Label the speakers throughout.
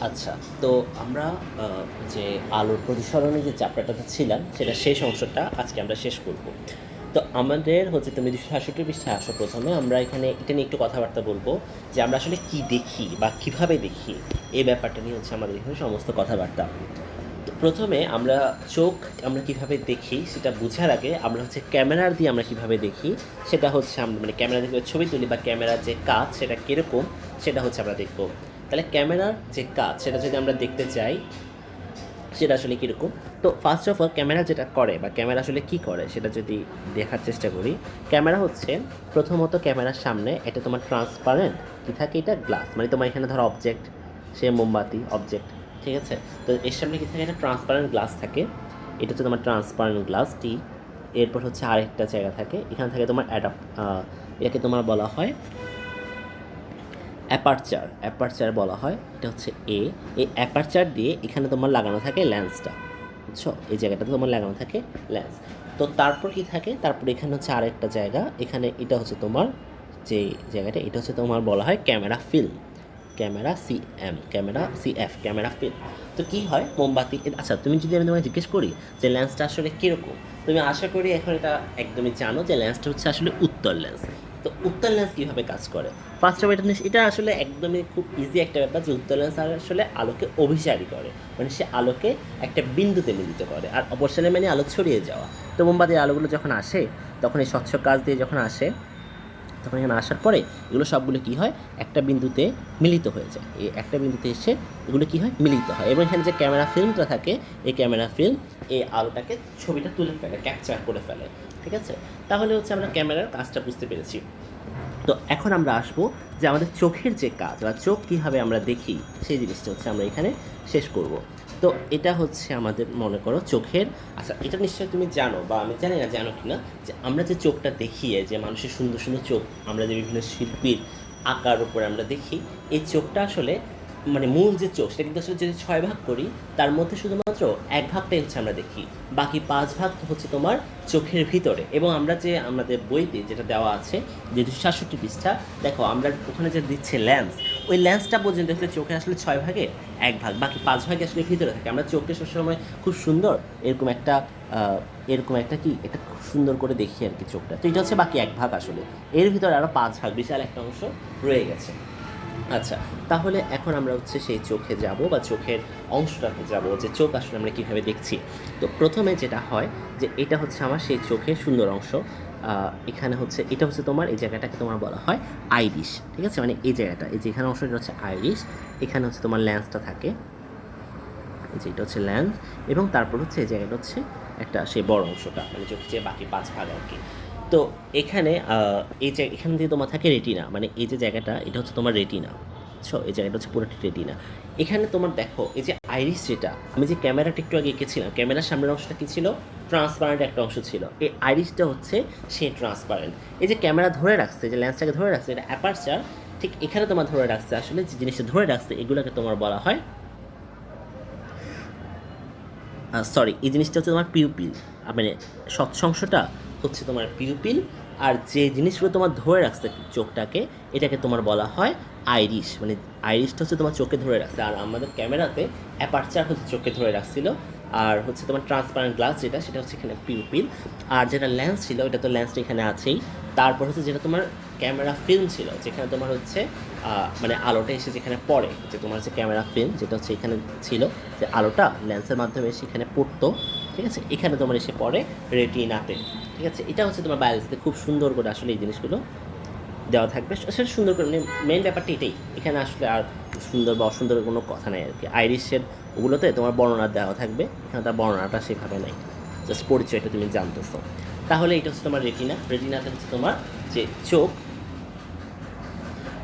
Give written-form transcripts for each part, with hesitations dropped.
Speaker 1: আচ্ছা, তো আমরা আ যে আলোর প্রতিসরণের যে চ্যাপ্টারটাতে ছিলাম, সেটা শেষ অংশটা আজকে আমরা শেষ করব। তো আমাদের হচ্ছে তুমি ২৬৭ পৃষ্ঠায় আসো ১ম এ আমরা এখানে এটা নিয়ে একটু কথাবার্তা বলব যে আমরা আসলে কি দেখি বা কিভাবে দেখি, এই ব্যাপারটা নিয়ে হচ্ছে আমাদের এখানে সমস্ত কথাবার্তা। তো ১ম এ আমরা চোখ আমরা কিভাবে দেখি সেটা বুঝার আগে আমরা হচ্ছে ক্যামেরার দিয়ে আমরা কিভাবে দেখি, সেটা হচ্ছে আমরা মানে ক্যামেরা দিয়ে ছবি তুলি বা ক্যামেরার যে কাজ সেটা কিরকম সেটা হচ্ছে আমরা দেখব। তাহলে ক্যামেরার যে কাজ সেটা যদি আমরা দেখতে চাই সেটা আসলে কীরকম। তো ফার্স্ট অফ অল ক্যামেরা যেটা করে বা ক্যামেরা আসলে কী করে সেটা যদি দেখার চেষ্টা করি। ক্যামেরা হচ্ছে প্রথমত ক্যামেরার সামনে এটা তোমার ট্রান্সপারেন্ট কী থাকে, এটা গ্লাস, মানে তোমার এখানে ধরো অবজেক্ট, সে মোমবাতি অবজেক্ট, ঠিক আছে। তো এর সামনে কী থাকে, এটা ট্রান্সপারেন্ট গ্লাস থাকে, এটা হচ্ছে তোমার ট্রান্সপারেন্ট গ্লাসটি। এরপর হচ্ছে আরেকটা জায়গা থাকে, এখানে থাকে তোমার এটাকে তোমার বলা হয় অ্যাপারচার, অ্যাপারচার বলা হয়, এটা হচ্ছে এই অ্যাপারচার দিয়ে এখানে তোমার লাগানো থাকে লেন্সটা, বুঝছো, এই জায়গাটাতে তোমার লাগানো থাকে লেন্স। তো তারপর কি থাকে, তারপর এখানে হচ্ছে আরেকটা জায়গা, এখানে এটা হচ্ছে তোমার যে জায়গাটা, এটা হচ্ছে তোমার বলা হয় camera film, camera CM, camera CF, camera film. তো কী হয় মোমবাতি, আচ্ছা তুমি যদি আমি তোমায় জিজ্ঞেস করি যে লেন্সটা আসলে কীরকম, তুমি আশা করি এখন এটা একদমই জানো যে লেন্সটা হচ্ছে আসলে উত্তল লেন্স। তো উত্তল লেন্স কীভাবে কাজ করে, ফার্স্ট অফ এটা আসলে একদমই খুব ইজি একটা ব্যাপার যে উত্তল লেন্স আসলে আলোকে অভিসারী করে, মানে সে আলোকে একটা বিন্দুতে মিলিত করে, আর অপসারী মানে আলো ছড়িয়ে যাওয়া। তো মোমবাতির আলোগুলো যখন আসে তখন এই স্বচ্ছ কাচ দিয়ে যখন আসে, তখন এখানে আসার পরে এগুলো সবগুলো কী হয়, একটা বিন্দুতে মিলিত হয়ে যায়, এই একটা বিন্দুতে এসে এগুলো কী হয়, মিলিত হয়, এবং এখানে যে ক্যামেরা ফিল্মটা থাকে, এই ক্যামেরা ফিল্ম এই আলোটাকে ছবিটা তুলে ফেলে, ক্যাপচার করে ফেলে, ঠিক আছে। তাহলে হচ্ছে আমরা ক্যামেরার কাজটা বুঝতে পেরেছি। তো এখন আমরা আসবো যে আমাদের চোখের যে কাজ বা চোখ কীভাবে আমরা দেখি সেই জিনিসটা হচ্ছে আমরা এখানে শেষ করব। তো এটা হচ্ছে আমাদের মনে করো চোখের, আচ্ছা এটা নিশ্চয়ই তুমি জানো বা আমি জানি না জানো কি না, যে আমরা যে চোখটা দেখি, যে মানুষের সুন্দর সুন্দর চোখ আমরা যে বিভিন্ন শিল্পীর আঁকার উপরে আমরা দেখি, এই চোখটা আসলে মানে মূল যে চোখ সেটা কিন্তু আসলে যদি ৬ ভাগ করি তার মধ্যে শুধুমাত্র ১ ভাগটাই হচ্ছে আমরা দেখি, বাকি ৫ ভাগ হচ্ছে তোমার চোখের ভিতরে। এবং আমরা যে আমাদের বইতে যেটা দেওয়া আছে যে ২৬৭ পৃষ্ঠা, দেখো আমরা ওখানে যে দিচ্ছে লেন্স, ওই লেন্সটা পর্যন্ত হচ্ছে চোখে আসলে ৬ ভাগে ১ ভাগ, বাকি ৫ ভাগে আসলে ভিতরে থাকে। আমরা চোখকে সবসময় খুব সুন্দর এরকম একটা কি এটা খুব সুন্দর করে দেখি আর কি চোখটা, তো এটা হচ্ছে বাকি ১ ভাগ, আসলে এর ভিতরে আরও ৫ ভাগ বিশাল একটা অংশ রয়ে গেছে। আচ্ছা, তাহলে এখন আমরা হচ্ছে সেই চোখে যাব বা চোখের অংশটাতে যাব যে চোখ আসলে আমরা কীভাবে দেখছি। তো প্রথমে যেটা হয় যে এটা হচ্ছে আমার সেই চোখের সুন্দর অংশ, এখানে হচ্ছে এটা হচ্ছে তোমার এই জায়গাটাকে তোমার বলা হয় আইরিশ, ঠিক আছে, মানে এই জায়গাটা, এই যে এখানে অংশটা হচ্ছে আইরিশ, এখানে হচ্ছে তোমার লেন্সটা থাকে, এই যে এটা হচ্ছে লেন্স, এবং তারপর হচ্ছে এই জায়গাটা হচ্ছে একটা সেই বড় অংশটা, মানে চোখের যে বাকি ৫ ভাগ আর কি। তো এখানে এই যে এখান দিয়ে তোমার থাকে রেটিনা, মানে এই যে জায়গাটা এটা হচ্ছে তোমার রেটিনা, বুঝছো, এই জায়গাটা হচ্ছে পুরোটি রেটিনা। এখানে তোমার দেখো এই যে আইরিস, যেটা আমি যে ক্যামেরাটা একটু আগে এঁকেছিলাম, ক্যামেরার সামনের অংশটা কী ছিল, ট্রান্সপারেন্ট একটা অংশ ছিল, এই আইরিসটা হচ্ছে সেই ট্রান্সপারেন্ট। এই যে ক্যামেরা ধরে রাখছে, যে লেন্সটাকে ধরে রাখছে, এটা অ্যাপারচার, ঠিক এখানে তোমার ধরে রাখছে, আসলে যে জিনিসটা ধরে রাখছে এগুলোকে তোমার বলা হয় সরি, এই জিনিসটা হচ্ছে তোমার পিউপিল, মানে স্বচ্ছ অংশটা হচ্ছে তোমার পিউপিল, আর যে জিনিসগুলো তোমার ধরে রাখছে চোখটাকে, এটাকে তোমার বলা হয় আইরিশ, মানে আইরিশটা হচ্ছে তোমার চোখে ধরে রাখছে, আর আমাদের ক্যামেরাতে অ্যাপারচার হচ্ছে চোখে ধরে রাখছিল, আর হচ্ছে তোমার ট্রান্সপারেন্ট গ্লাস যেটা, সেটা হচ্ছে এখানে পিউপিল, আর যেটা লেন্স ছিল এটা তো লেন্সটা এখানে আছেই। তারপর হচ্ছে যেটা তোমার ক্যামেরা ফিল্ম ছিল, যেখানে তোমার হচ্ছে মানে আলোটা এসে যেখানে পড়ে, যে তোমার হচ্ছে ক্যামেরা ফিল্ম যেটা হচ্ছে এখানে ছিল, যে আলোটা লেন্সের মাধ্যমে এসে এখানে পড়তো, ঠিক আছে, এখানে তোমার এসে পড়ে রেটিনাতে, ঠিক আছে। এটা হচ্ছে তোমার বায়োলজিতে খুব সুন্দর করে আসলে এই জিনিসগুলো দেওয়া থাকবে, সেটা সুন্দর করে, মেইন ব্যাপারটা এটাই, এখানে আসলে আর সুন্দর বা অসুন্দরের কোনো কথা নাই আর কি। আইরিশের ওগুলোতে তোমার বর্ণনা দেওয়া থাকবে, এখানে তার বর্ণনাটা সেভাবে নাই, জাস্ট পরিচয়টা তুমি জানতেছো। তাহলে এটা হচ্ছে তোমার রেটিনা, রেটিনাতে হচ্ছে তোমার যে চোখ,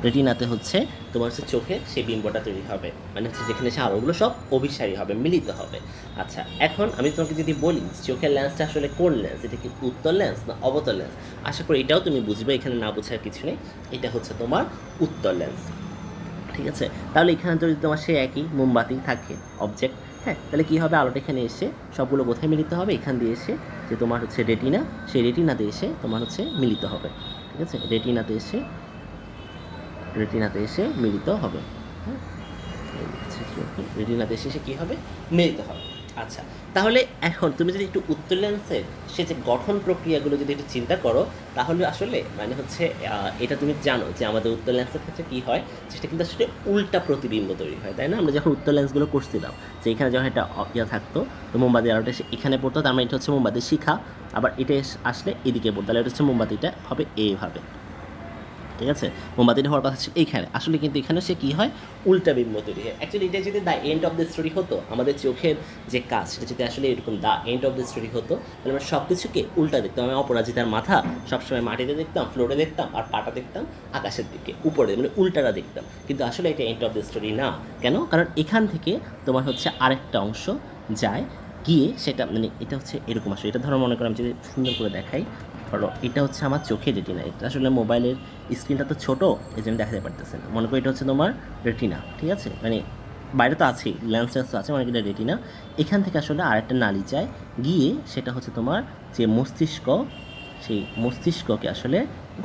Speaker 1: রেটিনাতে হচ্ছে তোমার হচ্ছে চোখে সেই বিম্বটা তৈরি হবে, মানে হচ্ছে যেখানে সে আলোগুলো সব অভিসারী হবে, মিলিত হবে। আচ্ছা, এখন আমি তোমাকে যদি বলি চোখের লেন্সটা আসলে কোন লেন্স, এটা কি উত্তল লেন্স না অবতল লেন্স, আশা করি এটাও তুমি বুঝবে, এখানে না বোঝার কিছু নেই, এটা হচ্ছে তোমার উত্তল লেন্স, ঠিক আছে। তাহলে এখানে যদি তোমার সেই একই মোমবাতি থাকে অবজেক্ট, হ্যাঁ, তাহলে কী হবে, আলোটা এখানে এসে সবগুলো কোথায় মিলিত হবে, এখান দিয়ে এসে যে তোমার হচ্ছে রেটিনা, সেই রেটিনাতে এসে তোমার হচ্ছে মিলিত হবে, ঠিক আছে, রেটিনাতে এসে মিলিত হবে, হ্যাঁ। হচ্ছে কি রেটিনাতে শেষে কী হবে মিলিত হবে। আচ্ছা, তাহলে এখন তুমি যদি একটু উত্তর লেন্সের সে যে গঠন প্রক্রিয়াগুলো যদি একটু চিন্তা করো, তাহলে আসলে মানে হচ্ছে এটা তুমি জানো যে আমাদের উত্তর লেন্সের ক্ষেত্রে কী হয়, সেটা কিন্তু আসলে উল্টা প্রতিবিম্ব তৈরি হয়, তাই না? আমরা যখন উত্তর লেন্সগুলো করছিলাম যে এখানে যখন একটা ইয়ে থাকতো, তো মোমবাতি আলোটা এখানে পড়তো, তার মানে এটা হচ্ছে মোমবাতির শিখা, আবার এটা আসলে এদিকে পড়তো, তাহলে এটা হচ্ছে মোমবাতিটা হবে এইভাবে, ঠিক আছে? মোমবাতিটা হওয়ার কথা ছিল এইখানে, আসলে কিন্তু এখানে সে কী হয় উল্টা বিম্ব তৈরি হয়। অ্যাকচুয়ালি এটা যদি the end of the story হতো, আমাদের চোখের যে কাজ সেটা যদি আসলে এরকম the end of the story হতো, তাহলে আমরা সব কিছুকে উল্টা দেখতাম। আমি অপরাজিতার মাথা সবসময় মাটিতে দেখতাম, ফ্লোরে দেখতাম, আর পাটা দেখতাম আকাশের দিকে উপরে, মানে উল্টাটা দেখতাম। কিন্তু আসলে এটা এন্ড অফ দ্য স্টোরি না। কেন? কারণ এখান থেকে তোমার হচ্ছে আরেকটা অংশ যায়, গিয়ে সেটা মানে এটা হচ্ছে এরকম আসলে, এটা ধরো মনে করো আমি যদি সুন্দর করে দেখাই, ধরো এটা হচ্ছে আমার চোখের রেটিনা, এটা আসলে মোবাইলের স্ক্রিনটা তো ছোটো এই জন্য দেখাতে পারতেছে না। মনে করি এটা হচ্ছে তোমার রেটিনা, ঠিক আছে? মানে বাইরে তো আছেই, লেন্স তো আছে, মানে এটা রেটিনা। এখান থেকে আসলে আরেকটা নালি যায়, গিয়ে সেটা হচ্ছে তোমার যে মস্তিষ্ক, সেই মস্তিষ্ককে আসলে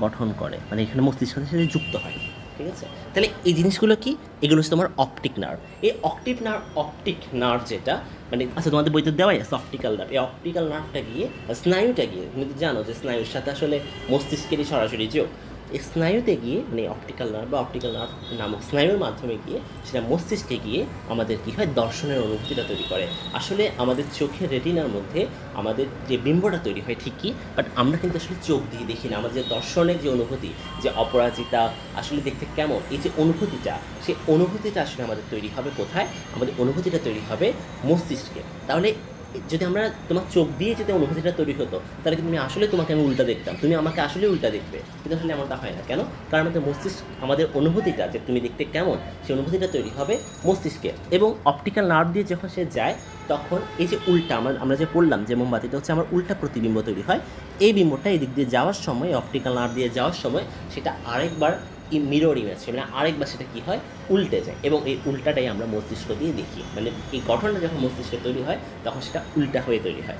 Speaker 1: গঠন করে, মানে এখানে মস্তিষ্কের সাথে যুক্ত হয়, ঠিক আছে? তাহলে এই জিনিসগুলো কি, এগুলো হচ্ছে তোমার অপটিক নার্ভ। এই অপটিক নার্ভ যেটা মানে আচ্ছা তোমাদের বইতে দেওয়াই আছে অপটিক্যাল নার্ভ, এই অপটিক্যাল নার্ভটা গিয়ে স্নায়ুটা গিয়ে, তুমি তো জানো যে স্নায়ুর সাথে আসলে মস্তিষ্কেরই সরাসরি যোগ। এই স্নায়ুতে গিয়ে মানে অপটিক্যাল নার্ভ বা অপটিক্যাল নার্ভ নামক স্নায়ুর মাধ্যমে গিয়ে সেটা মস্তিষ্কে গিয়ে আমাদের কী হয় দর্শনের অনুভূতিটা তৈরি করে। আসলে আমাদের চোখের রেটিনার মধ্যে আমাদের যে বিম্বটা তৈরি হয় ঠিকই, বাট আমরা কিন্তু আসলে চোখ দিয়ে দেখি না। আমাদের যে দর্শনের যে অনুভূতি, যে অপরাজিতা আসলে দেখতে কেমন, এই যে অনুভূতিটা, সেই অনুভূতিটা আসলে আমাদের তৈরি হবে কোথায়? আমাদের অনুভূতিটা তৈরি হবে মস্তিষ্কে। তাহলে যদি আমরা তোমার চোখ দিয়ে যদি অনুভূতিটা তৈরি হতো, তাহলে কিন্তু আমি আসলে তোমাকে আমি উল্টা দেখতাম, তুমি আমাকে আসলে উল্টা দেখবে। কিন্তু আসলে এমনটা হয় না। কেন? কারণ আমাদের মস্তিষ্ক, আমাদের অনুভূতিটা যে তুমি দেখতে কেমন, সেই অনুভূতিটা তৈরি হবে মস্তিষ্কে। এবং অপটিক্যাল নার্ভ দিয়ে যখন সে যায়, তখন এই যে উল্টা আমরা যে পড়লাম যে মোমবাতিটা হচ্ছে আমার উল্টা প্রতিবিম্ব তৈরি হয়, এই বিম্বটা এই দিক দিয়ে যাওয়ার সময়, অপটিক্যাল নার্ভ দিয়ে যাওয়ার সময় সেটা আরেকবার মিরর ইমেজ, মানে আরেকবার সেটা কী হয় উল্টে যায়, এবং এই উল্টাটাই আমরা মস্তিষ্ক দিয়ে দেখি। মানে এই গঠনটা যখন মস্তিষ্কে তৈরি হয় তখন সেটা উল্টা হয়ে তৈরি হয়।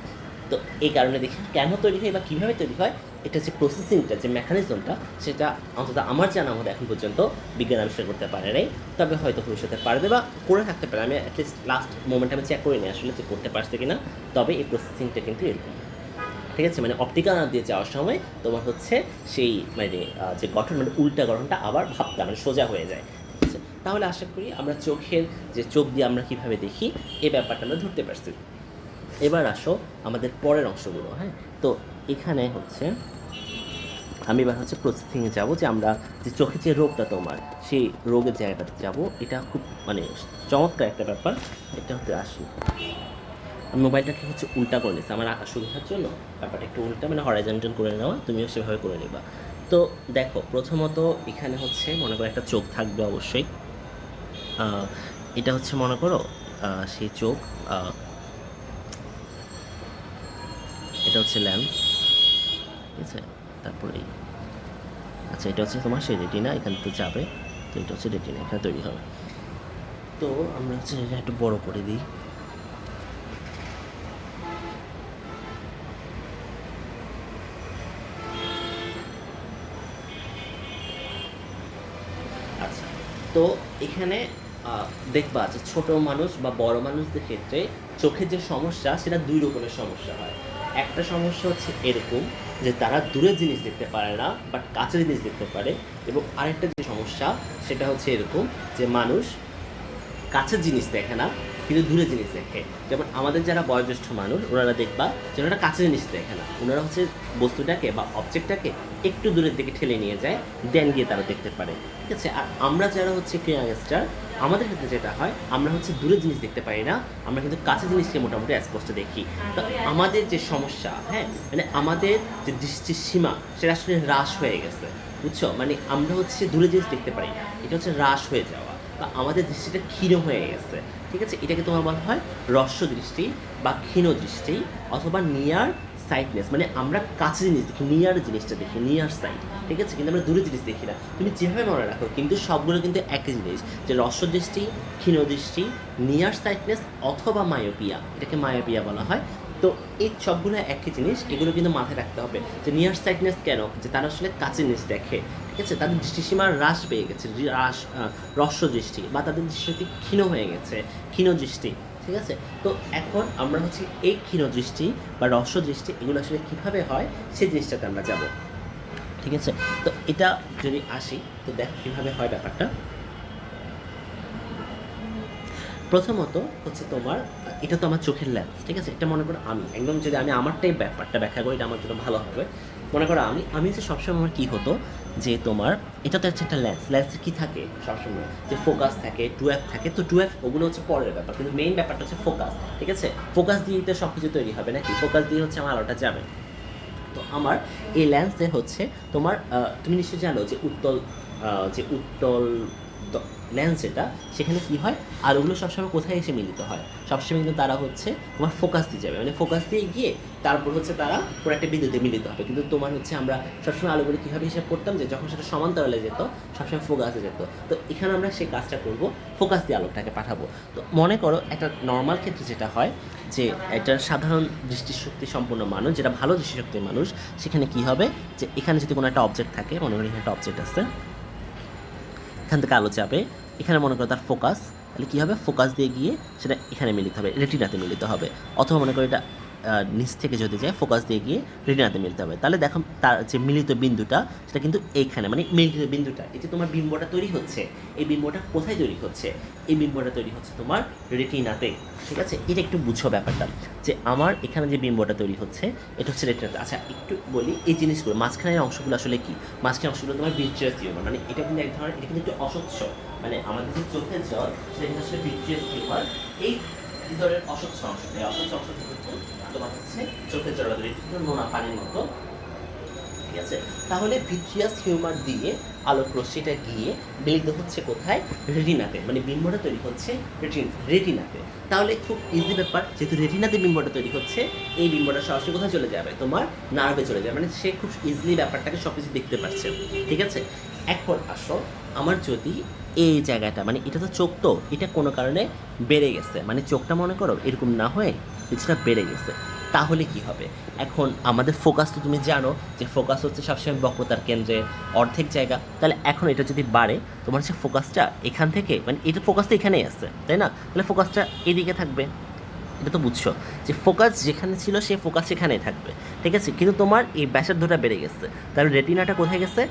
Speaker 1: তো এই কারণে দেখি কেন তৈরি হয় বা কীভাবে তৈরি হয়, এটা যে প্রসেসিংটা, যে মেকানিজমটা, সেটা অন্তত আমার জানা মতো এখন পর্যন্ত বিজ্ঞান আবিষ্কার করতে পারে নাই। তবে হয়তো ভবিষ্যতে পারবে বা করে থাকতে পারে, আমি অ্যাটলিস্ট লাস্ট মোমেন্ট আমি চেক করিনি আসলে যে করতে পারছে কি না। তবে এই প্রসেসিংটা কিন্তু এরকম, ঠিক আছে? মানে অপটিক্যাল নার্ভ দিয়ে যাওয়ার সময় তোমার হচ্ছে সেই মানে যে গঠন, মানে উল্টা গঠনটা আবার ভাবটা মানে সোজা হয়ে যায়, ঠিক আছে? তাহলে আশা করি আমরা চোখের যে চোখ দিয়ে আমরা কীভাবে দেখি এই ব্যাপারটা আমরা ধরতে পারছি। এবার আসো আমাদের পরের অংশগুলো। হ্যাঁ, তো এখানে হচ্ছে আমি এবার হচ্ছে প্রসেসিংয়ে যাবো, যে আমরা যে চোখের যে রোগটা তোমার, সেই রোগের জায়গাটাতে যাবো। এটা খুব মানে চমৎকার একটা ব্যাপার। এটা হতে আসি, আমি মোবাইলটাকে হচ্ছে উল্টা করে নিচ্ছি আমার আঁকার সুবিধার জন্য, ব্যাপারটা একটু উল্টা মানে হরাইজন্টাল করে নেওয়া, তুমিও সেভাবে করে নেবা। তো দেখো প্রথমত এখানে হচ্ছে মনে করো একটা চোখ থাকবে অবশ্যই। এটা হচ্ছে মনে করো সেই চোখ, এটা হচ্ছে লেন্স, ঠিক আছে? তারপরে আচ্ছা এটা হচ্ছে তোমার সেই রেটিনা, এখানে তো যাবে, তো এটা হচ্ছে রেটিনা, এখানে তৈরি হবে। তো আমরা হচ্ছে এটা একটু বড় করে দিই। আচ্ছা, তো এখানে দেখবা যে ছোট মানুষ বা বড় মানুষদের ক্ষেত্রে চোখের যে সমস্যা, সেটা দুই রকমের সমস্যা হয়। একটা সমস্যা হচ্ছে এরকম যে তারা দূরের জিনিস দেখতে পারে না, বাট কাছের জিনিস দেখতে পারে। এবং আরেকটা যে সমস্যা, সেটা হচ্ছে এরকম যে মানুষ কাছের জিনিস দেখে না, কিন্তু দূরে জিনিস দেখে। যেমন আমাদের যারা বয়োজ্যেষ্ঠ মানুষ, ওনারা দেখবা যে ওনারা কাছের জিনিস দেখে না, ওনারা হচ্ছে বস্তুটাকে বা অবজেক্টটাকে একটু দূরের দিকে ঠেলে নিয়ে যায়, দেন গিয়ে তারা দেখতে পারে, ঠিক আছে? আর আমরা যারা হচ্ছে ইয়াংস্টার, আমাদের ক্ষেত্রে যেটা হয়, আমরা হচ্ছে দূরের জিনিস দেখতে পারি না, আমরা কিন্তু কাছের জিনিসকে মোটামুটি স্পষ্ট দেখি। তো আমাদের যে সমস্যা, হ্যাঁ, মানে আমাদের যে দৃষ্টির সীমা, সেটা আসলে হ্রাস হয়ে গেছে, বুঝছো? মানে আমরা হচ্ছে দূরে জিনিস দেখতে পারি না, এটা হচ্ছে হ্রাস হয়ে যাওয়া, বা আমাদের দৃষ্টিটা ক্ষীণ হয়ে গেছে, ঠিক আছে? এটাকে তোমার বলা হয় হ্রস্ব দৃষ্টি বা ক্ষীণ দৃষ্টি, অথবা নিয়ার সাইটনেস, মানে আমরা কাছে জিনিস দেখি, নিয়ার জিনিসটা দেখি, নিয়ার সাইট, ঠিক আছে? কিন্তু আমরা দূরে জিনিস দেখি না। তুমি যেভাবে মনে রাখো, কিন্তু সবগুলো কিন্তু একই জিনিস, যে হ্রস্ব দৃষ্টি, ক্ষীণ দৃষ্টি, নিয়ার সাইটনেস অথবা মায়োপিয়া, এটাকে মায়োপিয়া বলা হয়। তো এই সবগুলো একই জিনিস, এগুলো কিন্তু মাথায় রাখতে হবে। যে নিয়ার সাইটনেস কেন, যে তারা আসলে কাছে জিনিস দেখে, ঠিক আছে, তাদের দৃষ্টিসীমার হ্রাস পেয়ে গেছে, হ্রস্ব দৃষ্টি, বা তাদের দৃষ্টিশক্তি ক্ষীণ হয়ে গেছে, ক্ষীণ দৃষ্টি। ঠিক আছে, তো এখন আমরা হচ্ছে এই ক্ষীণ দৃষ্টি বা হ্রস্ব দৃষ্টি এগুলো আসলে কীভাবে হয় সেই জিনিসটাতে আমরা যাব। ঠিক আছে, তো এটা যদি আসি তো দেখ কীভাবে হয় ব্যাপারটা। প্রথমত হচ্ছে তোমার এটা তো আমার চোখের লেন্স, ঠিক আছে, এটা মনে করো আমি একদম যদি আমি আমারটাই ব্যাপারটা ব্যাখ্যা করি, এটা আমার জন্য ভালো হবে। মনে করো আমি যে সবসময় আমার কী হতো যে তোমার এটা তো হচ্ছে একটা লেন্সের কী থাকে সবসময় যে ফোকাস থাকে, টুয়েলভ থাকে, তো টুয়েলভ ওগুলো হচ্ছে পরের ব্যাপার, কিন্তু মেইন ব্যাপারটা হচ্ছে ফোকাস। ঠিক আছে, ফোকাস দিয়েই তো সব কিছু তৈরি হবে নাকি, ফোকাস দিয়ে হচ্ছে আমার আলোটা যাবে। তো আমার এই লেন্সে হচ্ছে তোমার তুমি নিশ্চয়ই জানো যে উত্তল লেন্স যেটা, সেখানে কী হয় আলোগুলো সবসময় কোথায় এসে মিলিত হয়, সবসময় কিন্তু তারা হচ্ছে তোমার ফোকাস দিয়ে যাবে, মানে ফোকাস দিয়ে গিয়ে তারপর হচ্ছে তারা পুরো একটা বিন্দুতে মিলিত হবে। কিন্তু তোমার হচ্ছে আমরা সবসময় আলোগুলো কীভাবে হিসাব করতাম যে যখন সেটা সমান্তরালে যেত সবসময় ফোকাসে যেত। তো এখানে আমরা সেই কাজটা করব, ফোকাস দিয়ে আলোকটাকে পাঠাবো। তো মনে করো একটা নর্মাল ক্ষেত্রে যেটা হয় যে একটা সাধারণ দৃষ্টিশক্তি সম্পন্ন মানুষ, যেটা ভালো দৃষ্টিশক্তির মানুষ, সেখানে কি হবে যে এখানে যদি কোনো একটা অবজেক্ট থাকে, মনে করি এখানে একটা অবজেক্ট আছে, এখান থেকে আলো যাবে, এখানে মনে করো তার ফোকাস, তাহলে কী হবে ফোকাস দিয়ে গিয়ে সেটা এখানে মিলিত হবে, রেটিনাতে মিলিত হবে। অথবা মনে করো এটা নিচ থেকে যদি যায় ফোকাস দিয়ে গিয়ে রেটিনাতে মিলতে হবে, তাহলে দেখো তার যে মিলিত বিন্দুটা সেটা কিন্তু এইখানে, মানে মিলিত বিন্দুটা, এই যে তোমার বিম্বটা তৈরি হচ্ছে, এই বিম্বটা কোথায় তৈরি হচ্ছে, এই বিম্বটা তৈরি হচ্ছে তোমার রেটিনাতে। ঠিক আছে, এটা একটু বুঝো ব্যাপারটা যে আমার এখানে যে বিম্বটা তৈরি হচ্ছে এটা হচ্ছে রেটিনাতে। আচ্ছা একটু বলি এই জিনিসগুলো, মাঝখানের অংশগুলো আসলে কি, মাঝখানের অংশগুলো তোমার ভিট্রিয়াস টিউমার, মানে এটা কিন্তু এক ধরনের, এটা কিন্তু একটু অস্বচ্ছ, মানে আমাদের যে চোখের জল সেটা কিন্তু আসলে ভিট্রিয়াস টিউমার, এই ভিতরের অস্বচ্ছ অংশ, এই অস্বচ্ছ অংশ কিন্তু তোমার হচ্ছে চোখের জল একটু নোনা পানির মতো। ঠিক আছে, তাহলে ভিট্রিয়াস হিউমার দিয়ে আলোক রশ্মিটা গিয়ে মিলিত হচ্ছে কোথায়, রেটিনাতে, মানে বিম্বটা তৈরি হচ্ছে রেটিনাতে। তাহলে খুব ইজি ব্যাপার, যেহেতু রেটিনাতে বিম্বটা তৈরি হচ্ছে, এই বিম্বটা সরাসরি কোথায় চলে যাবে, তোমার নার্ভে চলে যাবে, মানে সে খুব ইজিলি ব্যাপারটাকে সব কিছু দেখতে পাচ্ছে। ঠিক আছে, এখন আসো আমার যদি এই জায়গাটা, মানে এটা তো চোখ, তো এটা কোনো কারণে বেড়ে গেছে, মানে চোখটা মনে করো এরকম না হয়ে কিছুটা বেড়ে গেছে, তাহলে কি হবে। এখন আমাদের ফোকাস তো তুমি জানো যে ফোকাস হচ্ছে সবসময় বক্রতার কেন্দ্রে অর্ধেক জায়গা, তাহলে এখন এটা যদি বাড়ে তোমার হচ্ছে ফোকাসটা এখান থেকে, মানে এটা ফোকাসটা এখানেই আসছে তাই না, তাহলে ফোকাসটা এদিকে থাকবে। এটা তো বুঝছো যে ফোকাস যেখানে ছিল সেই ফোকাস সেখানেই থাকবে। ঠিক আছে, কিন্তু তোমার এই ব্যাসার্ধটা বেড়ে গেছে, তাহলে রেটিনাটা কোথায় গেছে,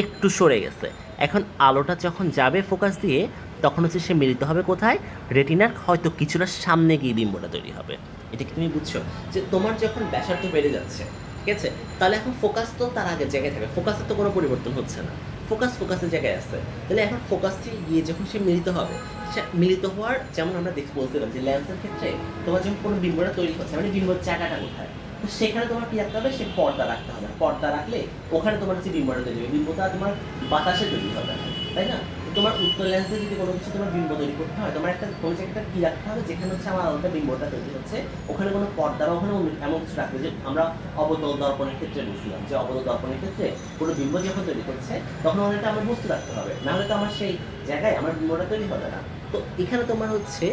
Speaker 1: একটু সরে গেছে। এখন আলোটা যখন যাবে ফোকাস দিয়ে তখন হচ্ছে সে মিলিত হবে কোথায়, রেটিনার হয়তো কিছুটা সামনে গিয়ে বিম্বটা তৈরি হবে। এটা কি তুমি বুঝছো যে তোমার যখন ব্যাসার্ধ বেড়ে যাচ্ছে, ঠিক আছে, তাহলে এখন ফোকাস তো তার আগের জায়গায় থাকে, ফোকাসের তো কোনো পরিবর্তন হচ্ছে না, ফোকাসের জায়গায় আছে। তাহলে এখন ফোকাস থেকে গিয়ে যখন সে মিলিত হবে, সে মিলিত হওয়ার যেমন আমরা বলছিলাম যে লেন্সের ক্ষেত্রে তোমার যখন কোনো বিম্বটা তৈরি হচ্ছে, মানে বিম্বর জায়গাটা কোথায়, তো সেখানে তোমার কি রাখতে হবে, সে পর্দা রাখতে হবে, পর্দা রাখলে ওখানে তোমার হচ্ছে বিম্বটা তৈরি হবে, বিম্বটা তোমার বাতাসে তৈরি হবে না, তাই না। তোমার উত্তর লেন্সে যদি কোনো কিছু তোমার বিম্ব তৈরি করতে হয়, তোমার একটা কোনো জায়গাটা কি রাখতে হবে যেখানে হচ্ছে আমার আলোটা বিম্বটা তৈরি হচ্ছে, ওখানে কোনো পর্দা বা ওখানে এমন কিছু রাখবে, যে আমরা অবতল দর্পণের ক্ষেত্রে বুঝছিলাম যে অবতল দর্পণের ক্ষেত্রে কোনো বিম্ব যখন তৈরি করছে তখন ওখানে আমার বস্তু রাখতে হবে, নাহলে তো আমার সেই জায়গায় আমার বিম্বটা তৈরি হবে না। তো এখানে তোমার হচ্ছে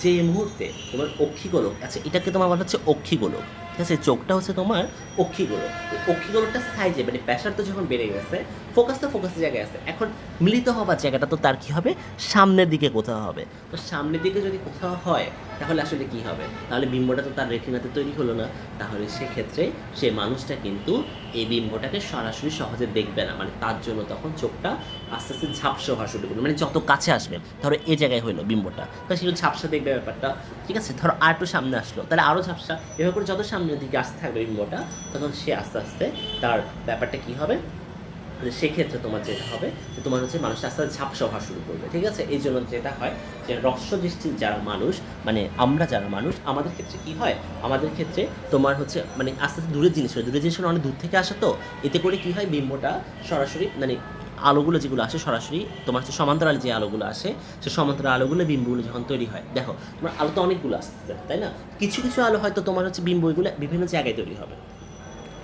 Speaker 1: যে মুহূর্তে তোমার অক্ষিগোলক, আচ্ছা এটাকে তোমার বলা হচ্ছে অক্ষিগোলক, ঠিক আছে, চোখটা হচ্ছে তোমার অক্ষিগোলক, অক্ষিগোলকটা সাইজে মানে ব্যাসার্ধ যখন বেড়ে গেছে, ফোকাসের জায়গায় আছে, এখন মিলিত হবার জায়গাটা তো তার কী হবে, সামনের দিকে কোথাও হবে। তো সামনের দিকে যদি কোথাও হয় তাহলে আসলে কি হবে, তাহলে বিম্বটা তো তার রেটিনাতে তৈরি হলো না, তাহলে সেক্ষেত্রে সে মানুষটা কিন্তু এই বিম্বটাকে সরাসরি সহজে দেখবে না, মানে তার জন্য তখন চোখটা আস্তে আস্তে ঝাপসা হওয়া শুরু করবে, মানে যত কাছে আসবে, ধরো এই জায়গায় হইলো বিম্বটা, তো সেগুলো ঝাপসা দেখবে ব্যাপারটা। ঠিক আছে, ধরো আর একটু সামনে আসলো, তাহলে আরও ঝাপসা, এভাবে করে যত সামনের দিকে আসতে থাকবে বিম্বটা, তখন সে আস্তে আস্তে তার ব্যাপারটা কী হবে, সেক্ষেত্রে তোমার যেটা হবে যে তোমার হচ্ছে মানুষ আস্তে আস্তে ঝাপসা হওয়া শুরু করবে। ঠিক আছে, এই জন্য যেটা হয় যে হ্রস্ব দৃষ্টির যারা মানুষ, মানে আমরা যারা মানুষ, আমাদের ক্ষেত্রে কি হয়, আমাদের ক্ষেত্রে তোমার হচ্ছে মানে আস্তে আস্তে দূরের জিনিস হয়, দূরের জিনিস অনেক দূর থেকে আসে, তো এতে করে কি হয় বিম্বটা সরাসরি মানে আলোগুলো যেগুলো আসে সরাসরি তোমার হচ্ছে সমান্তরাল যে আলোগুলো আসে, সে সমান্তরাল আলোগুলো বিম্বগুলো যখন তৈরি হয়, দেখো তোমার আলো তো অনেকগুলো আসছে তাই না, কিছু কিছু আলো হয়তো তোমার হচ্ছে বিম্বগুলো বিভিন্ন জায়গায় তৈরি হবে।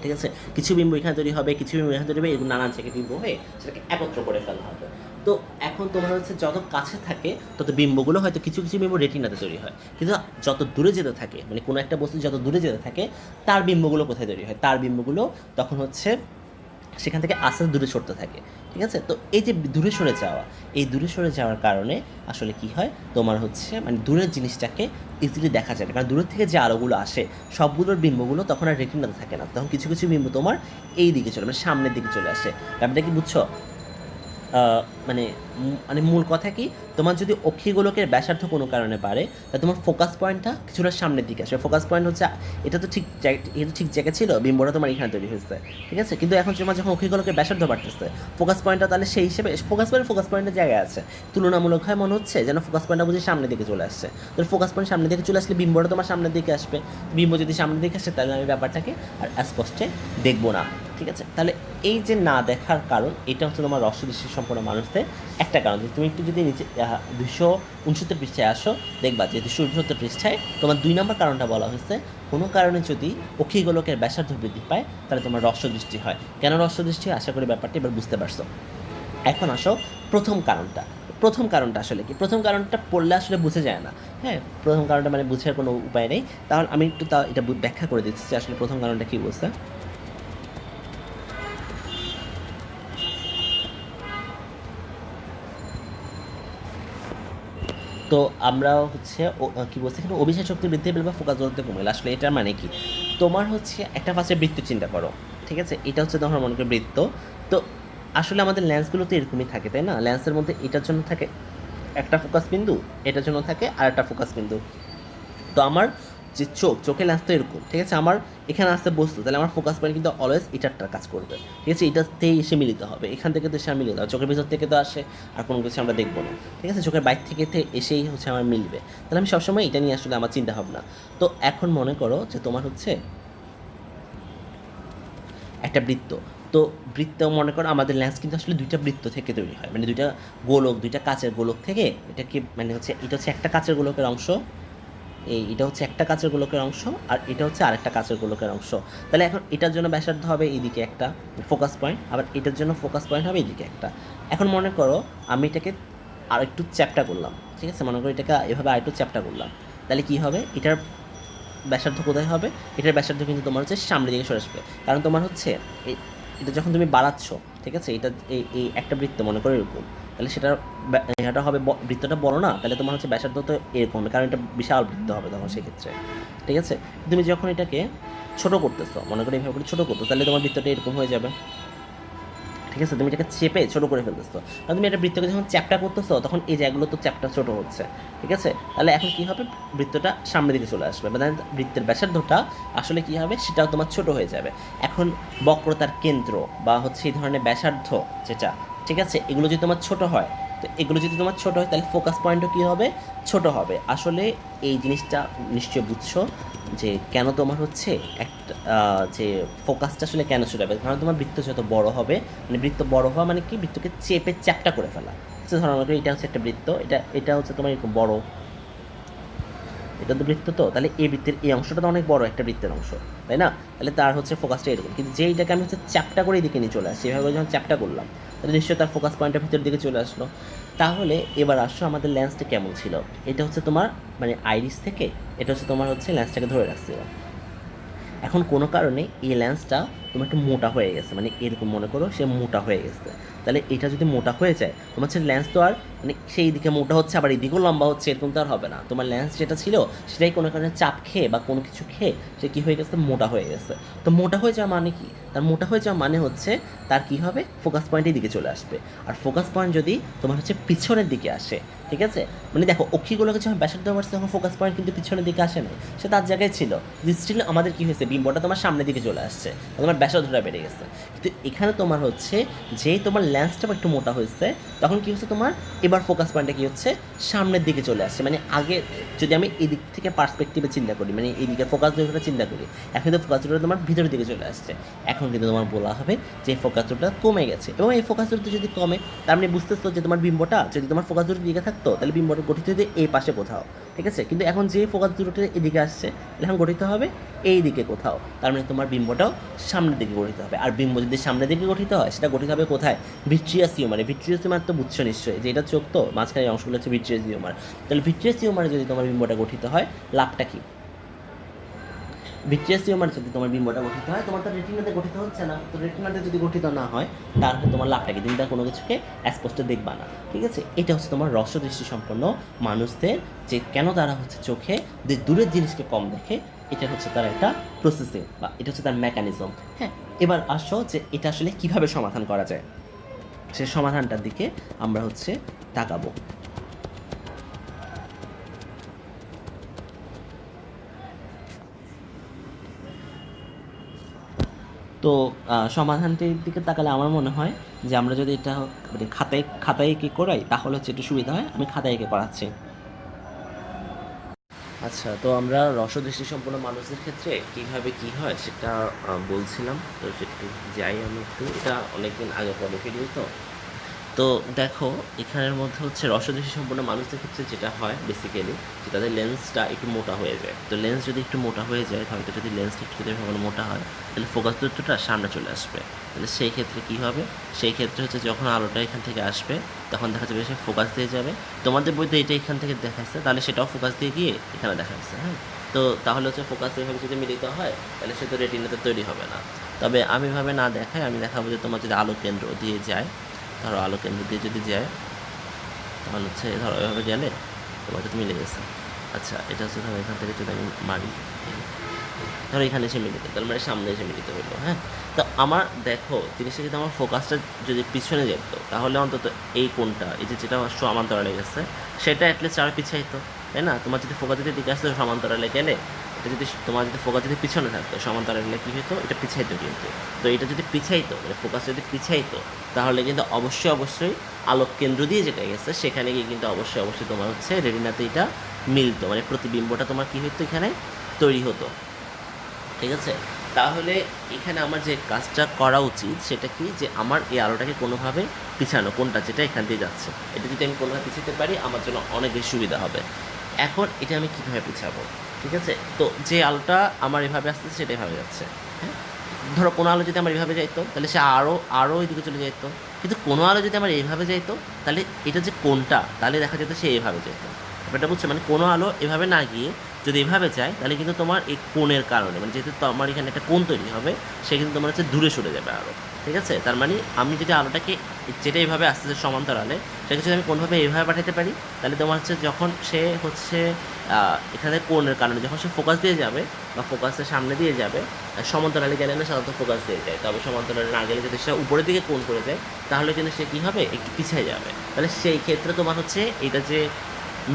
Speaker 1: ঠিক আছে, কিছু বিম্ব এখানে তৈরি হবে, কিছু বিম্ব এখানে তৈরি হবে, এরকম নানান জায়গায় বিম্ব হয়ে সেটাকে একত্র করে ফেলা হবে। তো এখন তোমার হচ্ছে যত কাছে থাকে তত বিম্বগুলো হয়তো কিছু কিছু বিম্ব রেটিনাতে তৈরি হয়, কিন্তু যত দূরে যেতে থাকে, মানে কোনো একটা বস্তু যত দূরে যেতে থাকে তার বিম্বগুলো কোথায় তৈরি হয়, তার বিম্বগুলো তখন হচ্ছে সেখান থেকে আস্তে আস্তে দূরে সরতে থাকে। ঠিক আছে? তো এই যে দূরে সরে যাওয়া, এই দূরে সরে যাওয়ার কারণে আসলে কি হয়, তোমার হচ্ছে মানে দূরের জিনিসটাকে ইজিলি দেখা যায় না। কারণ দূরের থেকে যে আলোগুলো আসে সবগুলোর বিম্বগুলো তখন আর রেটিনাতে থাকে না, তখন কিছু কিছু বিম্ব তোমার এই দিকে চলে, মানে সামনের দিকে চলে আসে। ব্যাপারটা কি বুঝছো? মানে মানে মূল কথা কি, তোমার যদি অক্ষিগোলকের ব্যাসার্ধ কোনো কারণে বাড়ে, তাহলে তোমার ফোকাস পয়েন্টটা কিছুটা সামনের দিকে আসবে। ফোকাস পয়েন্ট হচ্ছে এটা তো ঠিক জায়গা ছিল, বিম্বটা তোমার এখানে তৈরি হয়েছে, ঠিক আছে? কিন্তু এখন তোমার যখন অক্ষিগোলকের ব্যাসার্ধ বাড়তেছে, ফোকাস পয়েন্টটা তাহলে সেই হিসেবে ফোকাস পয়েন্টের জায়গায় আছে, তুলনামূলক হয় মনে হচ্ছে যেন ফোকাস পয়েন্টটা বুঝি সামনের দিকে চলে আসছে। তো ফোকাস পয়েন্ট সামনের দিকে চলে আসলে বিম্বটা তোমার সামনের দিকে আসবে। বিম্ব যদি সামনের দিকে আসে তাহলে আমি ব্যাপারটাকে আর স্পষ্টে দেখবো না। ঠিক আছে? তাহলে এই যে না দেখার কারণ, এটা হচ্ছে তোমার হ্রস্ব দৃষ্টি সম্পন্ন মানুষদের একটা কারণ। যে তুমি একটু যদি নিচে 269 পৃষ্ঠায় আসো, দেখবা যে 269 পৃষ্ঠায় তোমার 2 নম্বর কারণটা বলা হয়েছে, কোনো কারণে যদি অক্ষিগোলকের ব্যাসার্ধ বৃদ্ধি পায় তাহলে তোমার হ্রস্ব দৃষ্টি হয়। কেন হ্রস্ব দৃষ্টি? আশা করি ব্যাপারটা এবার বুঝতে পারছো। এখন আসো প্রথম কারণটা। প্রথম কারণটা আসলে কি? প্রথম কারণটা পড়লে আসলে বুঝে যায় না। হ্যাঁ, প্রথম কারণটা মানে বুঝার কোনো উপায় নেই। তাহলে আমি একটু এটা ব্যাখ্যা করে দিচ্ছি যে আসলে প্রথম কারণটা কী বলছে। তো আমরা হচ্ছে কী বলছি এখানে, অভিসার শক্তি বৃদ্ধি পেলে বা ফোকাস দূরত্ব কমে গেলে আসলে এটার মানে কি? তোমার হচ্ছে একটা ফার্স্টে বৃত্ত চিন্তা করো, ঠিক আছে? এটা হচ্ছে তোমার মনে করো বৃত্ত। তো আসলে আমাদের লেন্সগুলো তো এরকমই থাকে, তাই না? লেন্সের মধ্যে এটার জন্য থাকে একটা ফোকাস বিন্দু, এটার জন্য থাকে আর একটা ফোকাস বিন্দু। তো আমার যে চোখের লেন্স তো এরকম, ঠিক আছে? আমার এখানে আসতে বস্তু, তাহলে আমার ফোকাস পয়েন্ট কিন্তু অলওয়েজ এটারটার কাজ করবে, ঠিক আছে? এটাতেই এসে মিলিত হবে, এখান থেকে তো এসে মিলিত হবে, চোখের ভিতর থেকে তো আসে আর কোনো কিছু আমরা দেখবো না, ঠিক আছে? চোখের বাইর থেকে এসেই হচ্ছে আমার মিলবে। তাহলে আমি সবসময় এটা নিয়ে আসলে আমার চিন্তা ভাবনা। তো এখন মনে করো যে তোমার হচ্ছে একটা বৃত্ত। তো বৃত্ত মনে করো আমাদের লেন্স কিন্তু আসলে দুইটা বৃত্ত থেকে তৈরি হয়, মানে দুইটা গোলক, দুইটা কাচের গোলক থেকে। এটা কি মানে হচ্ছে, এটা হচ্ছে একটা কাচের গোলকের অংশ, এটা হচ্ছে একটা কাচের গোলকের অংশ, আর এটা হচ্ছে আরেকটা কাচের গোলকের অংশ। তাহলে এখন এটার জন্য ব্যাসার্ধ হবে এইদিকে একটা ফোকাস পয়েন্ট, আবার এটার জন্য ফোকাস পয়েন্ট হবে এইদিকে একটা। এখন মনে করো আমি এটাকে আর একটু চ্যাপ্টা করলাম, ঠিক আছে? মনে করো এটাকে এভাবে আর একটু চ্যাপ্টা করলাম, তাহলে কী হবে? এটার ব্যাসার্ধ কোথায় হবে? এটার ব্যাসার্ধ কিন্তু তোমার হচ্ছে সামনের দিকে সরে আসবে, কারণ তোমার হচ্ছে এটা যখন তুমি বাড়াচ্ছ, ঠিক আছে? এটা এই একটা বৃত্ত মনে করো এরকম, তাহলে সেটার এটা হবে বৃত্তটা বড় না, তাহলে তোমার হচ্ছে ব্যাসার্ধ তো এরকম হবে, কারণ এটা বিশাল বৃত্ত হবে তখন সেক্ষেত্রে, ঠিক আছে? তুমি যখন এটাকে ছোট করতেছো, মনে করো এইভাবে করে ছোটো করতো, তাহলে তোমার বৃত্তটা এরকম হয়ে যাবে, ঠিক আছে? তুমি এটাকে চেপে ছোটো করে ফেলতেছো, আর তুমি এটা বৃত্তকে যখন চ্যাপ্টা করতেছো তখন এই জায়গাগুলো তো চ্যাপ্টা ছোটো হচ্ছে, ঠিক আছে? তাহলে এখন কী হবে? বৃত্তটা সামনের দিকে চলে আসবে, মানে বৃত্তের ব্যাসার্ধটা আসলে কী হবে সেটাও তোমার ছোটো হয়ে যাবে। এখন বক্রতার কেন্দ্র বা হচ্ছে এই ধরনের ব্যাসার্ধ যেটা, ঠিক আছে, এগুলো যদি তোমার ছোটো হয়, তো এগুলো যদি তোমার ছোটো হয় তাহলে ফোকাস পয়েন্টও কী হবে? ছোটো হবে। আসলে এই জিনিসটা নিশ্চয় বুঝছো যে কেন তোমার হচ্ছে একটা যে ফোকাসটা আসলে কেন ছোটো হবে, কারণ তোমার বৃত্ত যত বড় হবে, মানে বৃত্ত বড় হওয়া মানে কি, বৃত্তকে চেপে চ্যাপ্টা করে ফেলা। ধরো আমাকে এটা হচ্ছে একটা বৃত্ত, এটা হচ্ছে তোমার এরকম বড়, এটা তো বৃত্ত, তো তাহলে এই বৃত্তের এই অংশটা তো অনেক বড় একটা বৃত্তের অংশ, তাই না? তাহলে তার হচ্ছে ফোকাসটা এরকম, কিন্তু যেইটাকে আমি হচ্ছে চ্যাপ্টা করে এদিকে নিয়ে চলে আসছি, এভাবে যখন চ্যাপ্টা করলাম তাহলে নিশ্চয়ই তার ফোকাস পয়েন্টের ভিতর দিকে চলে আসলো। তাহলে এবার আসছো আমাদের লেন্সটা কেমন ছিল? এটা হচ্ছে তোমার মানে আইরিস থেকে এটা হচ্ছে তোমার হচ্ছে লেন্সটাকে ধরে রাখছিল। এখন কোনো কারণে এই লেন্সটা তোমার একটু মোটা হয়ে গেছে, মানে এরকম মনে করো সে মোটা হয়ে গেছে। তাহলে এটা যদি মোটা হয়ে যায়, তোমার হচ্ছে লেন্স তো আর মানে সেই দিকে মোটা হচ্ছে আবার এদিকেও লম্বা হচ্ছে এরকম তো আর হবে না। তোমার লেন্স যেটা ছিল সেটাই কোনো কারণে চাপ খেয়ে বা কোনো কিছু খেয়ে সে কী হয়ে গেছে? মোটা হয়ে গেছে। তো মোটা হয়ে যাওয়া মানে কি? তার মোটা হয়ে যাওয়া মানে হচ্ছে তার কী হবে? ফোকাস পয়েন্টের দিকে চলে আসবে। আর ফোকাস পয়েন্ট যদি তোমার হচ্ছে পিছনের দিকে আসে, ঠিক আছে, মানে দেখো অক্ষিগুলোকে যখন ব্যাসার্ধ বাড়ছে তখন ফোকাস পয়েন্ট কিন্তু পিছনের দিকে আসে না, সে তার জায়গায় ছিল। স্টিল আমাদের কী হয়েছে? বিম্বটা তোমার সামনের দিকে চলে আসছে, তোমার ব্যাসার্ধটা বেড়ে গেছে। কিন্তু এখানে তোমার হচ্ছে যেই তোমার লেন্সটা একটু মোটা হয়েছে তখন কী হচ্ছে? তোমার এবার ফোকাস পয়েন্টটা কী হচ্ছে? সামনের দিকে চলে আসছে। মানে আগে যদি আমি এদিক থেকে পার্সপেক্টিভে চিন্তা করি, মানে এইদিকে ফোকাস দূরটা চিন্তা করি, এখন কিন্তু ফোকাস দূরটা তোমার ভিতরের দিকে চলে আসছে। এখন কিন্তু তোমার বলা হবে যে ফোকাস দূরটা কমে গেছে, এবং এই ফোকাস দূরত্ব যদি কমে তার মানে বুঝতেছো যে তোমার বিম্বটা যদি তোমার ফোকাস দূরত্বের দিকে থাকতো তাহলে বিম্বটা গঠিত হতে এই পাশে কোথাও, ঠিক আছে? কিন্তু এখন যে ফোকাস দূরত্ব এদিকে আসছে এখন গঠিত হবে এই দিকে কোথাও, তার মানে তোমার বিম্বটাও সামনের দিকে গঠিত হবে। আর বিম্ব যদি সামনের দিকে গঠিত হয় সেটা গঠিত হবে কোথায়? ভিট্রিয়াস টিউমারে। ভিট্রিয়াস টিউমার তো বুঝছো নিশ্চয়ই যে এটা চোখ, তো মাঝখানে অংশগুলো হচ্ছে ভিট্রিয়াস টিউমার। তাহলে ভিট্রিয়াস টিউমারে যদি তোমার বিম্বটা গঠিত হয় লাভটা কী? ভিট্রিয়াস টিউমার যদি তোমার বিম্বটা গঠিত হয়, তোমার তো রেটিনাতে গঠিত হচ্ছে না, তো রেটিনাতে যদি গঠিত না হয় তাহলে তোমার লাভটা কি, তুমি তার কোনো কিছুকে স্পষ্ট দেখবা না। ঠিক আছে, এটা হচ্ছে তোমার হ্রস্ব দৃষ্টি সম্পন্ন মানুষদের যে কেন তারা হচ্ছে চোখে যে দূরের জিনিসকে কম দেখে, এটা হচ্ছে তার একটা প্রসেসিং বা এটা হচ্ছে তার মেকানিজম। হ্যাঁ, এবার আসো যে এটা আসলে কিভাবে সমাধান করা যায়, সে সমাধানটার দিকে আমরা হচ্ছে তাকাবো। তো সমাধানটির দিকে তাকালে আমার মনে হয় যে আমরা যদি এটা মানে খাতায় খাতায় এঁকে করাই তাহলে হচ্ছে একটু সুবিধা হয়। আমি খাতায় এঁকে করাচ্ছি। আচ্ছা, তো আমরা রসদৃষ্টি সম্পন্ন মানুষদের ক্ষেত্রে কীভাবে কী হয় সেটা বলছিলাম। তো একটু যাই আমি একটু, এটা অনেকদিন আগে পরে ভিডিও তো দেখো এখানের মধ্যে হচ্ছে রসদৃষ্টি সম্পন্ন মানুষদের ক্ষেত্রে যেটা হয় বেসিক্যালি, যে তাদের লেন্সটা একটু মোটা হয়ে যায়। তো লেন্স যদি একটু মোটা হয়ে যায়, হয়তো যদি লেন্সটা একটু যদি ভালো মোটা হয় তাহলে ফোকাস দূরত্বটা সামনে চলে আসবে। তাহলে সেই ক্ষেত্রে কী হবে, সেই ক্ষেত্রে হচ্ছে যখন আলোটা এখান থেকে আসবে তখন দেখা যাবে সে ফোকাস দিয়ে যাবে। তোমাদের বইতে এটা এখান থেকে দেখাচ্ছে, তাহলে সেটাও ফোকাস দিয়ে গিয়ে এখানে দেখাচ্ছে। হ্যাঁ, তো তাহলে হচ্ছে ফোকাস এভাবে যদি মিলিত হয় তাহলে সে তো রেটিনাতে তৈরি হবে না। তবে আমি ভাবে না দেখাই, আমি দেখাবো যে তোমার যদি আলো কেন্দ্র দিয়ে যায়, ধরো আলো কেন্দ্র দিয়ে যদি যায় তাহলে হচ্ছে ধরো এভাবে গেলে তোমার তো মিলে গেছে। আচ্ছা, এটা হচ্ছে ধরো এখান থেকে যদি আমি মারি, ধরো এখানে এসে মিলিত, তার মানে সামনে এসে মিলিত হইলো। হ্যাঁ, তো আমার দেখো জিনিসটা যদি আমার ফোকাসটা যদি পিছনে যেত তাহলে অন্তত এই কোণটা, এই যে যেটা সমান্তরালে গেছে সেটা অ্যাটলিস্ট আরও পিছাইতো, তাই না? তোমার যদি ফোকাস যদি দিকে আসতো সমান্তরালে গেলে, এটা যদি তোমার যদি ফোকাস যদি পিছনে থাকতো সমান্তরালে কী হতো, এটা পিছাইতো কিন্তু। তো এটা যদি পিছাইতো মানে ফোকাস যদি পিছাইতো তাহলে কিন্তু অবশ্যই অবশ্যই আলোক কেন্দ্র দিয়ে যেটা গেছে সেখানে গিয়ে কিন্তু অবশ্যই অবশ্যই তোমার হচ্ছে রেটিনাতে এটা মিলতো, মানে প্রতিবিম্বটা তোমার কী হতো এখানে তৈরি হতো। ঠিক আছে, তাহলে এখানে আমার যে কাজটা করা উচিত সেটা কি, যে আমার এই আলোটাকে কোনোভাবে পিছানো, কোনটা যেটা এখান দিয়ে যাচ্ছে এটা যদি আমি কোনোভাবে পিছাতে পারি আমার জন্য অনেক বেশি সুবিধা হবে। এখন এটা আমি কীভাবে পিছাবো? ঠিক আছে, তো যে আলোটা আমার এভাবে আসতেছে সেটা এভাবে যাচ্ছে। হ্যাঁ, ধরো কোনো আলো যদি আমার এভাবে যাইতো তাহলে সে আরও এদিকে চলে যেত, কিন্তু কোনো আলো যদি আমার এইভাবে যাইতো তাহলে এটা যে কোনটা, তাহলে দেখা যেত সে এভাবে যেত। ব্যাপারটা বুঝছো, মানে কোনো আলো এভাবে না গিয়ে যদি এভাবে যায় তাহলে কিন্তু তোমার এই কোণের কারণে, মানে যেহেতু তোমার এখানে একটা কোণ তৈরি হবে সে কিন্তু তোমার হচ্ছে দূরে সরে যাবে আরও। ঠিক আছে, তার মানে আমি যদি আলোটাকে যেটা এইভাবে আসতেছে সমান্তরালে সেটাকে যদি আমি কোনোভাবে এইভাবে পাঠাতে পারি তাহলে তোমার হচ্ছে যখন সে হচ্ছে এখানে কোণের কারণে যখন সে ফোকাস দিয়ে যাবে বা ফোকাসের সামনে দিয়ে যাবে, সমান্তরালে গেলে না সাধারণত ফোকাস দিয়ে যায়, তবে সমান্তরালে না গেলে যদি সে উপরের দিকে কোণ করে যায় তাহলে কিন্তু সে কী হবে, একটু পিছিয়ে যাবে। তাহলে সেই ক্ষেত্রে তোমার হচ্ছে এটা যে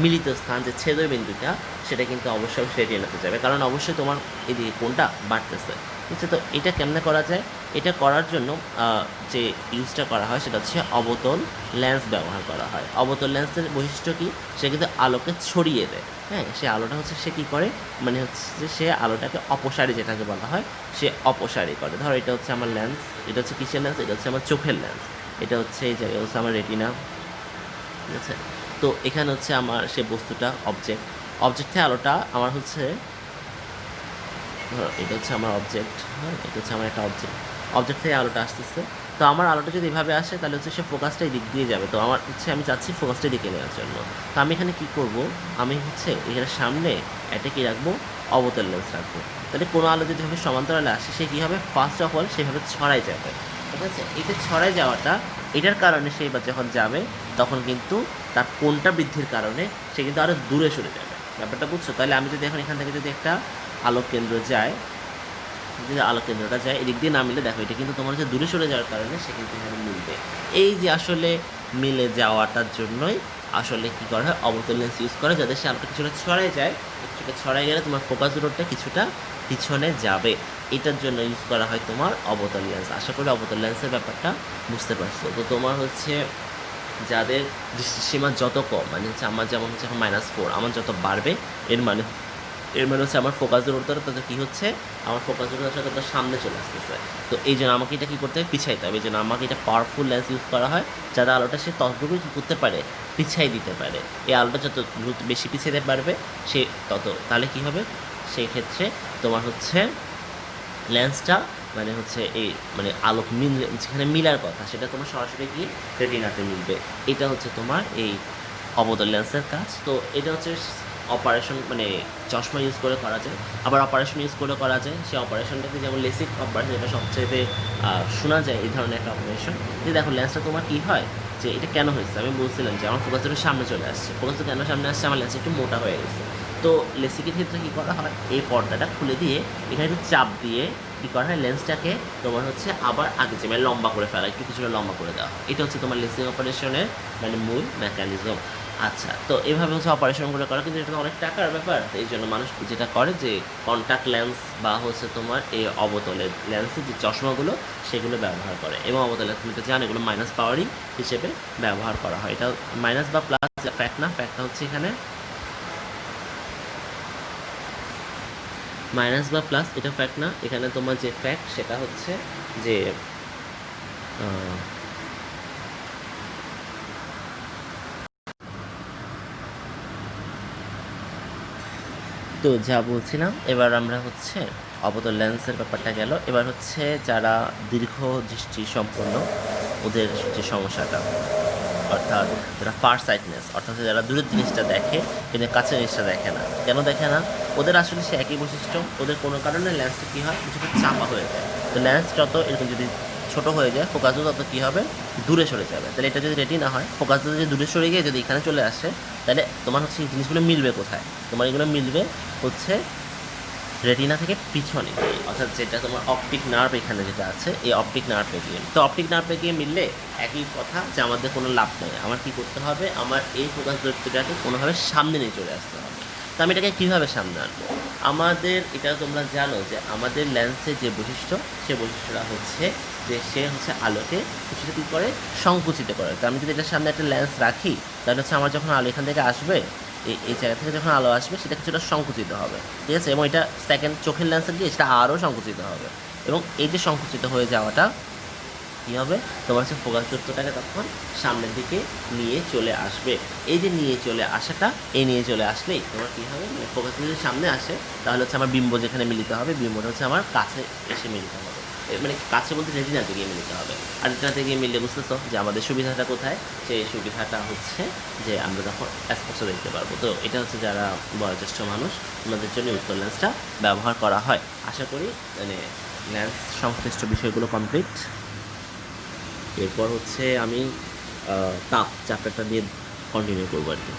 Speaker 1: মিলিত স্থান যে ছেদের বিন্দুটা সেটা কিন্তু অবশ্যই রেটিনাতে যাবে, কারণ অবশ্যই তোমার এদিকে কোণটা বাড়তেছে। ঠিক আছে, তো এটা কেমনে করা যায়? এটা করার জন্য যে ইউজটা করা হয় সেটা হচ্ছে অবতল লেন্স ব্যবহার করা হয়। অবতল লেন্সের বৈশিষ্ট্য কী, সে কিন্তু আলোকে ছড়িয়ে দেয়। হ্যাঁ, সে আলোটা হচ্ছে সে কী করে, মানে হচ্ছে যে সে আলোটাকে অপসারী যেটাকে বলা হয় সে অপসারী করে। ধরো এটা হচ্ছে আমার লেন্স, এটা হচ্ছে কিসের লেন্স, এটা হচ্ছে আমার চোখের লেন্স, এটা হচ্ছে এই জায়গায় হচ্ছে আমার রেটিনা। ঠিক আছে, তো এখানে হচ্ছে আমার সে বস্তুটা অবজেক্টে আলোটা আমার হচ্ছে, ধরো এটা হচ্ছে আমার অবজেক্ট, হ্যাঁ এটা হচ্ছে আমার একটা অবজেক্ট থেকে আলোটা আসতেছে। তো আমার আলোটা যদি এভাবে আসে তাহলে হচ্ছে সে ফোকাসটা এই দিক দিয়ে যাবে, তো আমার হচ্ছে আমি চাচ্ছি ফোকাসটা দিকে নেওয়ার জন্য। তো আমি এখানে কী করব, আমি হচ্ছে এখানে সামনে একটা কী রাখবো, অবতল লেন্স রাখবো। তাহলে কোনো আলো যদি ভাবে সমান্তরালে আসে সে কী হবে, ফার্স্ট অফ অল সেভাবে ছড়াই যাবে। ঠিক আছে, এটা ছড়াই যাওয়াটা এটার কারণে সে এবার যখন যাবে তখন কিন্তু তার কোণটা বৃদ্ধির কারণে সে কিন্তু আরও দূরে সরে যাবে। ব্যাপারটা বুঝছো? তাহলে আমি যদি এখন এখান থেকে যদি একটা আলোক কেন্দ্র যায়, যদি আলোক কেন্দ্রটা যায় এদিক দিয়ে না মিলে, দেখো এটা কিন্তু তোমার হচ্ছে দূরে সরে যাওয়ার কারণে সে কিন্তু এখানে মিলবে। এই যে আসলে মিলে যাওয়াটার জন্যই আসলে কী করা হয়, অবতল লেন্স ইউজ করে, যাতে সে আলোটা কিছুটা ছড়াই যায়। কিছুটা ছড়াই গেলে তোমার ফোকাস দূরত্বটা কিছুটা পিছনে যাবে, এটার জন্য ইউজ করা হয় তোমার অবতল লেন্স। আশা করি অবতল লেন্সের ব্যাপারটা বুঝতে পারছো। তো তোমার হচ্ছে যাদের দৃষ্টিসীমা যত কম, মানে হচ্ছে আমার যেমন হচ্ছে এখন -4, আমার যত বাড়বে এর মানে হচ্ছে আমার ফোকাস দূরত্বটা তাদের কী হচ্ছে, আমার ফোকাস দূরত্বটা তত সামনে চলে আসতেছে। তো এই জন্য আমাকে এটা কী করতে হবে, পিছাইতে হবে। এই জন্য আমাকে এটা পাওয়ারফুল লেন্স ইউজ করা হয়, যাতে আলোটা সে ততটুকুই কী করতে পারে, পিছাই দিতে পারে। এই আলোটা যত দ্রুত বেশি পিছাইতে পারবে সে তত, তাহলে কী হবে, সেই ক্ষেত্রে তোমার হচ্ছে লেন্সটা মানে হচ্ছে এই মানে আলোক যেখানে মিলার কথা সেটা তোমার সরাসরি গিয়ে রেটিনাতে মিলবে। এটা হচ্ছে তোমার এই অবতল লেন্সের কাজ। তো এটা হচ্ছে অপারেশন মানে চশমা ইউজ করে করা যায়, আবার অপারেশন ইউজ করে করা যায়। সেই অপারেশনটাকে যেমন লেসিক অপারেশন, এটা সবচেয়ে শোনা যায় এই ধরনের একটা অপারেশন। যে দেখো লেন্সটা তোমার কী হয়, যে এটা কেন হয়েছে আমি বলছিলাম যে আমার ফোকাসটা একটু সামনে চলে আসছে। ফোকাসটা কেন সামনে আসছে, আমার লেন্সটা একটু মোটা হয়ে গেছে। তো লেসিকের ক্ষেত্রে কী করা হয়, এই পর্দাটা খুলে দিয়ে এখানে একটু চাপ দিয়ে কী করা হয়, লেন্সটাকে তোমার হচ্ছে আবার আগে যে মানে লম্বা করে ফেলা, একটু কিছুটা লম্বা করে দেওয়া। এটা হচ্ছে তোমার লেসিং অপারেশনের মানে মূল মেকানিজম। আচ্ছা, তো এভাবে হচ্ছে অপারেশনগুলো করা, কিন্তু এটা তো অনেক টাকার ব্যাপার। তো এই জন্য মানুষ যেটা করে যে কন্ট্যাক্ট লেন্স বা হচ্ছে তোমার এই অবতলের লেন্সের যে চশমাগুলো সেগুলো ব্যবহার করে। এবং অবতলের তুমি তো জানো এগুলো মাইনাস পাওয়ারই হিসেবে ব্যবহার করা হয়। এটা মাইনাস বা প্লাস ফ্যাক্ট না, ফ্যাক্টটা হচ্ছে এখানে মাইনাস বা প্লাস, এটা ফ্যাক্ট না। এখানে তোমার যে ফ্যাক্ট সেটা হচ্ছে যে তো যা বলছিলাম, এবার আমরা হচ্ছে অবতল লেন্সের ব্যাপারটা গেল। এবার হচ্ছে যারা দীর্ঘ দৃষ্টি সম্পন্ন, ওদের যে সমস্যাটা, অর্থাৎ যারা ফার সাইটনেস, অর্থাৎ যারা দূরের জিনিসটা দেখে কিন্তু কাছের জিনিসটা দেখে না। কেন দেখে না, ওদের আসলে সে একই বৈশিষ্ট্য। ওদের কোনো কারণে লেন্সটা কী হয়, কিছুটা চাপা হয়ে যায়। তো লেন্স যত এরকম যদি ছোটো হয়ে যায়, ফোকাসও তত কী হবে, দূরে সরে যাবে। তাহলে এটা যদি রেটিনা হয়, ফোকাসটা যদি দূরে সরে গিয়ে যদি এখানে চলে আসে, তাহলে তোমার হচ্ছে এই জিনিসগুলো মিলবে কোথায়, তোমার এগুলো মিলবে হচ্ছে রেটিনা থেকে পিছনে, অর্থাৎ যেটা তোমার অপটিক নার্ভ এখানে যেটা আছে, এই অপটিক নার্ভে গিয়ে। তো অপটিক নার্ভে গিয়ে মিললে একই কথা যে আমাদের কোনো লাভ নেই। আমার কী করতে হবে, আমার এই ফোকাস দূরত্বটাকে কোনোভাবে সামনে নিয়ে চলে আসতে হবে। তো আমি এটাকে কীভাবে সামনে আনবো, আমাদের এটা তোমরা জানো যে আমাদের লেন্সের যে বৈশিষ্ট্য, সে বৈশিষ্ট্যটা হচ্ছে যে সে হচ্ছে আলোকে কিছুটা কী করে, সংকুচিত করে। তো আমি যদি এটার সামনে একটা লেন্স রাখি, তাহলে হচ্ছে আমার যখন আলো এখান থেকে আসবে, এই জায়গা থেকে যখন আলো আসবে সেটা কিছুটা সংকুচিত হবে, ঠিক আছে। এবং এটা সেকেন্ড চোখের লেন্সের দিয়ে সেটা আরও সংকুচিত হবে। এবং এই যে সংকুচিত হয়ে যাওয়াটা কী হবে, তোমার হচ্ছে ফোকাস দূরত্বটাকে তখন সামনের দিকে নিয়ে চলে আসবে। এই যে নিয়ে চলে আসাটা, এই নিয়ে চলে আসলেই তোমার কী হবে, মানে ফোকাস যদি সামনে আসে, তাহলে হচ্ছে আমার বিম্ব যেখানে মিলিত হবে, বিম্বটা হচ্ছে আমার কাছে এসে মিলিত হবে। মানে কাছে বলতে রেটিনাতে গিয়ে মিলিত হবে। আর রেটিনাতে গিয়ে মিললে বুঝতেছো যে আমাদের সুবিধাটা কোথায়, সেই সুবিধাটা হচ্ছে যে আমরা তখন স্পষ্ট দেখতে পারবো। তো এটা হচ্ছে যারা বয়োজ্যেষ্ঠ মানুষ, ওনাদের জন্য উত্তর লেন্সটা ব্যবহার করা হয়। আশা করি মানে লেন্স সংশ্লিষ্ট বিষয়গুলো কমপ্লিট। এরপর হচ্ছে আমি তাপ চ্যাপ্টারটা দিয়ে কন্টিনিউ করবো আর কি।